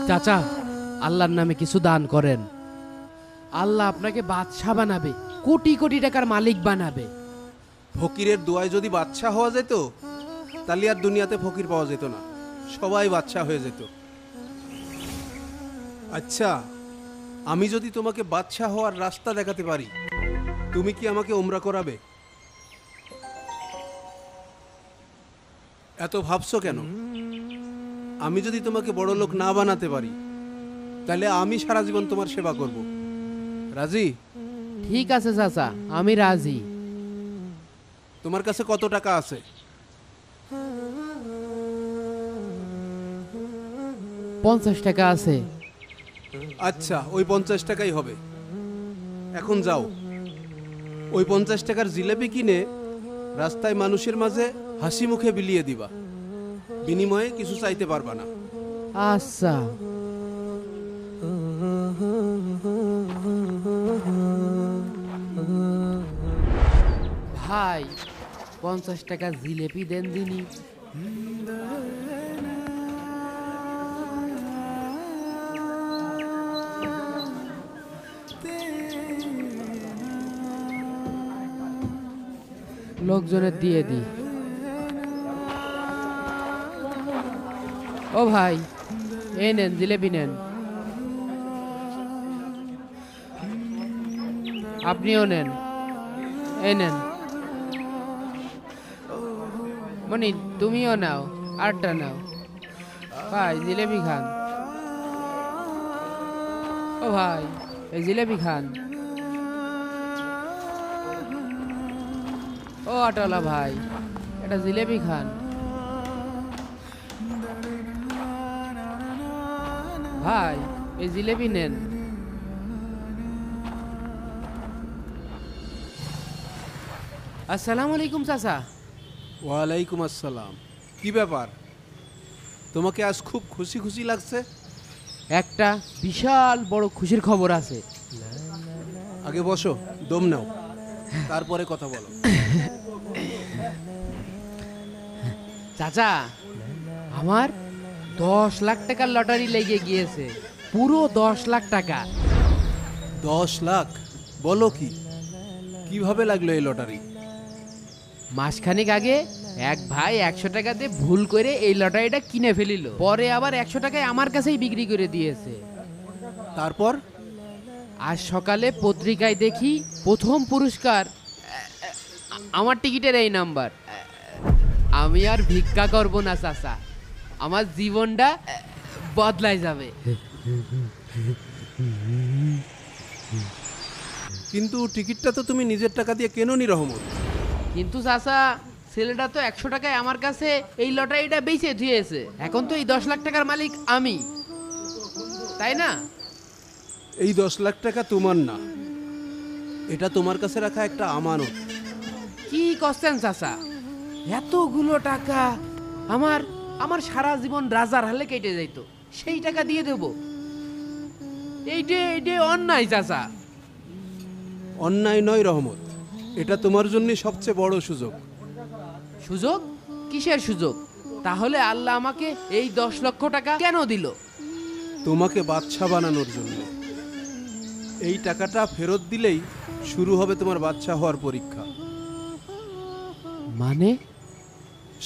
চাচা, আল্লাহর নামে কিছু দান করেন। আল্লাহ আপনাকে বাদশাহ বানাবে, কোটি কোটি টাকার মালিক বানাবে। ফকিরের দোয়ায় যদি বাদশা হওয়া যেত তাহলে আর দুনিয়াতে ফকির পাওয়া যেত না, সবাই বাদশা হয়ে যেত। আচ্ছা, আমি যদি তোমাকে বাদশা হওয়ার রাস্তা দেখাতে পারি, তুমি কি আমাকে ওমরা করাবে? এত ভাবছো কেন? আমি যদি তোমাকে বড় লোক না বানাতে পারি তাহলে আমি সারা জীবন তোমার সেবা করব। রাজি? ঠিক আছে চাচা, আমি রাজি। তোমার কাছে কত টাকা আছে? 50 টাকা আছে। আচ্ছা, ওই 50 টাকাই হবে। এখন যাও, ওই 50 টাকার জিলাপি কিনে রাস্তায় মানুষের মাঝে হাসি মুখে বিলিয়ে দিবা, বিনিময়ে কিছু চাইতে পারবা না। আচ্ছা। ভাই, 50 টাকা জিলেপি দেন দিনি। লোকজনের দিয়ে দি। ও ভাই, এই নেন জিলেপি নেন। আপনিও নেন, এই নেন। মনি, তুমিও নাও, আরটা নাও। ভাই, জিলেপি খান। ও ভাই, এই জিলেপি খান। ও অটোলা ভাই, এটা জিলেপি খান। ভাই, এই জিলেপি নেন। আসসালামু আলাইকুম চাচা। ওয়ালাইকুম আসসালাম। কি ব্যাপার, তোমাকে আজ খুব খুশি খুশি লাগছে? একটা বিশাল বড় খুশির খবর আছে। আগে বসো, দম নাও, তারপরে কথা বলো। চাচা, আমার 10 লাখ টাকার লটারি লেগে গিয়েছে, পুরো 10 লাখ টাকা। 10 লাখ? বলো কি, কিভাবে লাগলো এই লটারি? মাসখানেক আগে এক ভাই 100 টাকাতে ভুল করে এই লটারিটা কিনে ফেলিল, পরে আবার 100 টাকায় আমার কাছেই বিক্রি করে দিয়েছে। তারপর? আজ সকালে পত্রিকায় দেখি প্রথম পুরস্কার আমার টিকিটের এই নাম্বার। আমি আর ভিক্ষা করব না চাচা, আমার জীবনটা বদলাই যাবে। কিন্তু টিকিটটা তো তুমি নিজের টাকা দিয়ে কেননি রহমত। কিন্তু চাচা, ছেলেটা তো 100 টাকায় আমার কাছে এই লটারিটা বেচে দিয়েছে। এখন তো এই 10 লাখ টাকার মালিক আমি, তাই না? এই 10 লাখ টাকা তোমার না, এটা তোমার কাছে রাখা একটা আমানত। কি করছেন চাচা? এতগুলো টাকা আমার আমার সারা জীবন রাজার হালে কেটে যাইতো, সেই টাকা দিয়ে দেব? এইটা অন্যায় চাচা। অন্যায় নয় রহমত, এটা তোমার জন্য সবচেয়ে বড় সুযোগ। সুযোগ? কিসের সুযোগ? তাহলে আল্লাহ আমাকে এই 10 লক্ষ টাকা কেন দিল? তোমাকে বাদশা বানানোর জন্য। এই টাকাটা ফেরত দিলেই শুরু হবে তোমার বাদশা হওয়ার পরীক্ষা। মানে?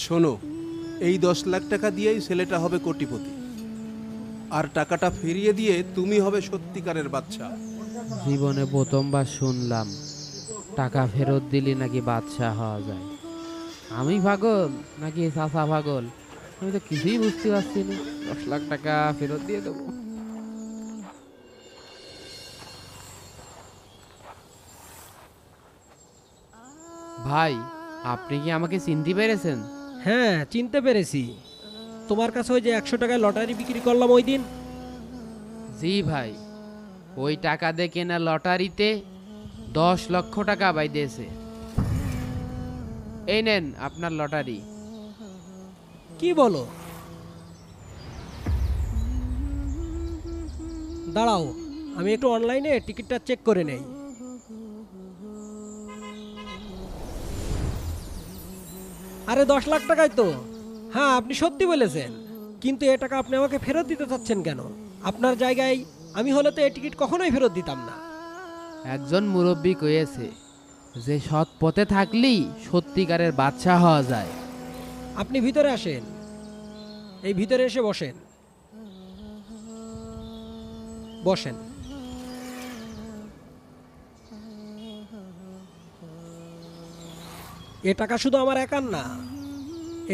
শোনো, এই 10 লাখ টাকা দিয়েই ছেলেটা হবে কোটিপতি, আর টাকাটা ফিরিয়ে দিয়ে তুমি হবে সত্যিকারের বাদশা। জীবনে প্রথমবার শুনলাম টাকা ফেরত দিলে নাকি বাদশা হওয়া যায়। আমি পাগল নাকি চাচা পাগল, আমি তো কিছুই বুঝতে পারছি না। 10 লাখ টাকা ফেরত দিয়ে দেবো। ভাই, আপনি কি আমাকে চিনতে পেরেছেন? হ্যাঁ, চিনতে পেরেছি। তোমার কাছে ওই যে 100 টাকায় লটারি বিক্রি করলাম ওই দিন। জি ভাই, ওই টাকা দিয়ে কেনা লটারিতে 10 লক্ষ টাকা বাইদিয়েছে। এই নেন আপনার লটারি। কি বলো? দাঁড়াও, আমি একটু অনলাইনে টিকিটটা চেক করে নেই। আরে 10 লাখ টাকাই তো। হ্যাঁ, আপনি সত্যি বলেছেন, কিন্তু এ টাকা আপনি আমাকে ফেরত দিতে চাচ্ছেন কেন? আপনার জায়গায় আমি হলে তো এই টিকিট কখনোই ফেরত দিতাম না। একজন মুরব্বী কয়েছে যে সৎ পথে থাকলেই সত্যিকারের বাদশা হওয়া যায়। আপনি ভিতরে আসেন, এই ভিতরে এসে বসেন। বসেন। এ টাকা শুধু আমার একার না,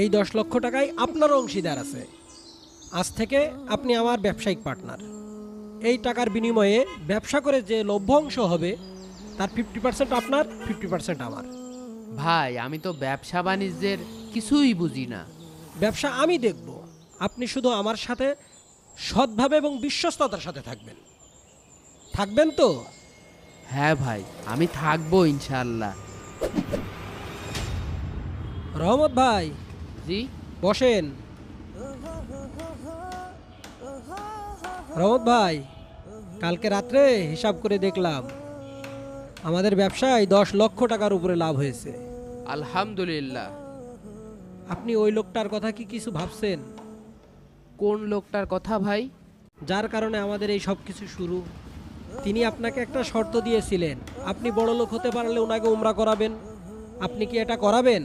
এই 10 লক্ষ টাকায় আপনারও অংশীদার আছে। আজ থেকে আপনি আমার ব্যবসায়িক পার্টনার। এই টাকার বিনিময়ে ব্যবসা করে যে লভ্যাংশ হবে তার 50% আপনার, 50% আমার। ভাই আমি তো ব্যবসা বাণিজ্যের কিছুই বুঝি না। ব্যবসা আমি দেখব, আপনি শুধু আমার সাথে সৎভাবে এবং বিশ্বস্ততার সাথে থাকবেন। থাকবেন তো? হ্যাঁ ভাই, আমি থাকবো ইনশাল্লাহ। রহমত ভাই, জি। বসেন। রহমত ভাই, কালকে রাত্রে হিসাব করে দেখলাম আমাদের ব্যবসায় 10 লক্ষ টাকার উপরে লাভ হয়েছে। আলহামদুলিল্লাহ। আপনি ওই লোকটার কথা কি কিছু ভাবছেন? কোন লোকটার কথা ভাই? যার কারণে আমাদের এই সব কিছু শুরু। তিনি আপনাকে একটা শর্ত দিয়েছিলেন, আপনি বড় লোক হতে পারলে ওনাকে উমরা করাবেন। আপনি কি এটা করাবেন?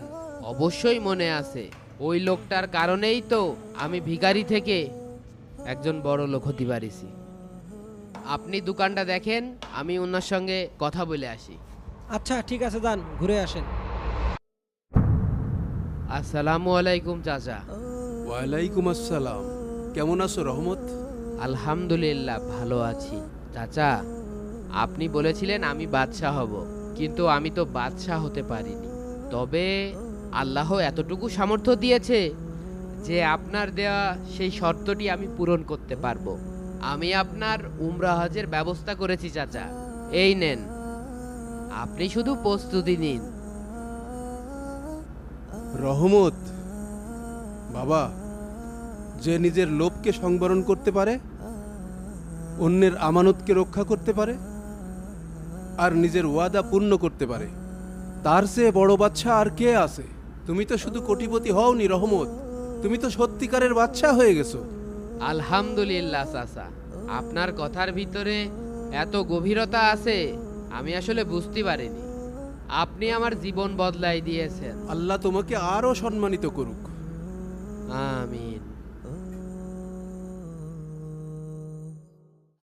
অবশ্যই মনে আছে। ওই লোকটার কারণেই তো আমি ভিখারি থেকে একজন বড় লোক হতে পারিছি। আপনি দোকানটা দেখেন, আমি ওনার সঙ্গে কথা বলে আসি। আচ্ছা ঠিক আছে, যান ঘুরে আসেন। আসসালামু আলাইকুম চাচা। ওয়ালাইকুম আসসালাম। কেমন আছো রহমত? আলহামদুলিল্লাহ ভালো আছি। চাচা, আপনি বলেছিলেন আমি বাদশাহ হব, কিন্তু আমি তো বাদশাহ হতে পারিনি। তবে আল্লাহ এতটুকু সামর্থ্য দিয়েছে যে আপনার দেওয়া সেই শর্তটি আমি পূরণ করতে পারবো। আমি আপনার উমরা হজের ব্যবস্থা করেছি চাচা, এই নেন, আপনি শুধু প্রস্তুতি নিন। রহমত বাবা, যে নিজের লোভকে সংবরণ করতে পারে, অন্যের আমানতকে রক্ষা করতে পারে, আর নিজের ওয়াদা পূর্ণ করতে পারে, তার চেয়ে বড় বাদশা আর কে আছে? তুমি তো শুধু কোটিপতি হওনি রহমত, তুমি তো সত্যিকারের বাদশা হয়ে গেছো। আলহামদুলিল্লাহ চাচা, আপনার কথার ভিতরে এত গভীরতা আছে আমি আসলে বুঝতে পারিনি। আপনি আমার জীবন বদলাই দিয়েছেন। আল্লাহ তোমাকে আরো সম্মানিত করুক। আমিন।